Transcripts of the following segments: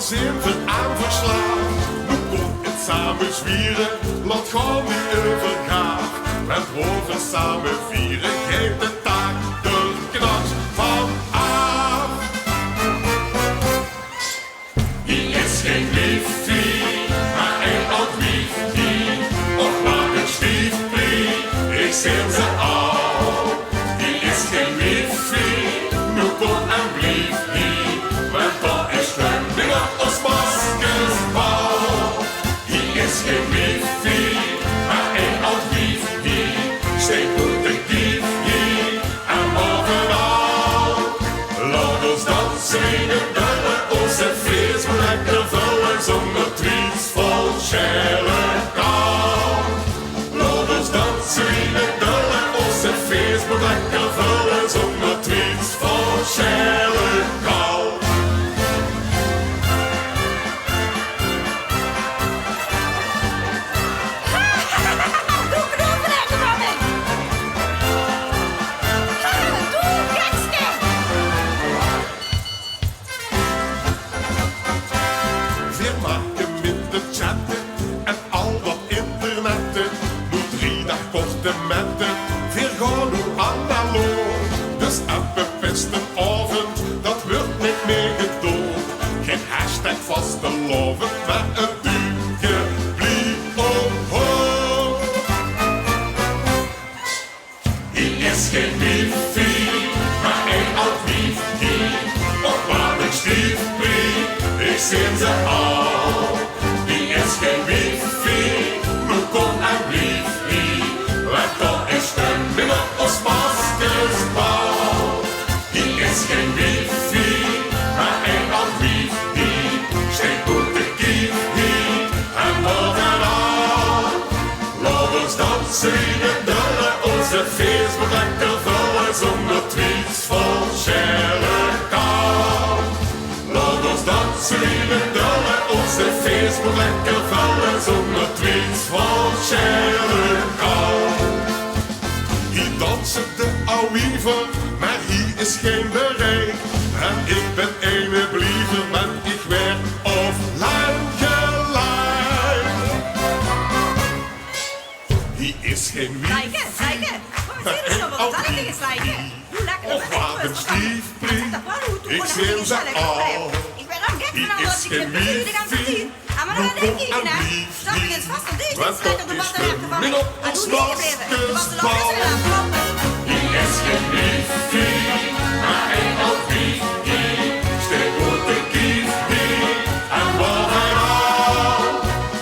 zijn we aan verslaafd. Nu komt het samen zwieren, laat gaan niet overgaan. Want horen samen vieren, geeft de taak de knars van af. Hier is geen liefie, maar een oud liefie. Och, wat een stiefpie, ik zing ze al. Hier is geen liefie, nu kom en blief hier. Want dat is stemming op ons basketbal. Hier is geen liefie, maar een oud liefie. Steek goed de dief hier en overal. Laat ons dansen in de dullen, onze vlees moet lekker vullen. Zonder tweets vol Sherlock. Laat ons dansen in de dullen, onze vlees moet lekker vullen. Zonder tweets vol Sherlock. Wir gaan nu analoog, dus appen avond, dat wordt niet meer gedoog. Geen hashtag vaste loven, maar een duwtje blief omhoog. Hier is geen wifi, maar een oud wifi. Op wat een stiefbrief, ik zing ze al. Hier is geen wifi, nu kom en blief hier. Want dat is stemming op ons basketbal. Hier is geen wifi, maar een oud wifi. Steek goed de kief hier en bovenal. Laat ons dansen in de dullen, onze Facebook lekker vullen. Zonder tweets vol Sherlock. Laat ons dansen in de dullen, onze Facebook lekker vullen. Zonder tweets vol Sherlock. Hier dansen de ouwieven, maar hier is geen bereik. En ik ben ene blieven, want ik werd offline gelijk. Hier is geen wifi, maar een oud wifi. Och, wat een stiefbrief, ik zing ze al. Hier is geen wifi, nu kom en blief hier. Want dat is stemming op ons basketbal. Hier is geen wifi, maar een oud wifi. Steek goed de kief hier en bovenal.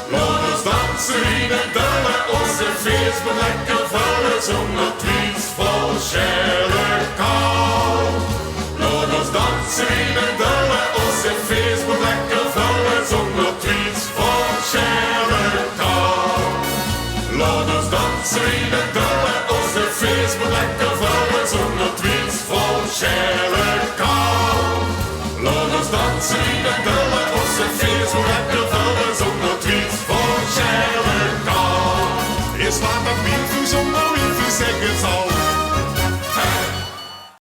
Laat ons dansen in de dullen, onze Facebook lekker vullen. Zonder tweets vol Sherlock. Laat ons dansen in de dullen, onze Facebook lekker vullen. Zonder tweets vol Sherlock. Laat ons dansen in de dullen, onze Facebook lekker vullen. Zonder tweets vol Sherlock. Laat ons dansen in de dullen, onze Facebook lekker vullen. Zonder tweets vol Sherlock. Eerst laat dat wifi zonder wifi zeggen zal.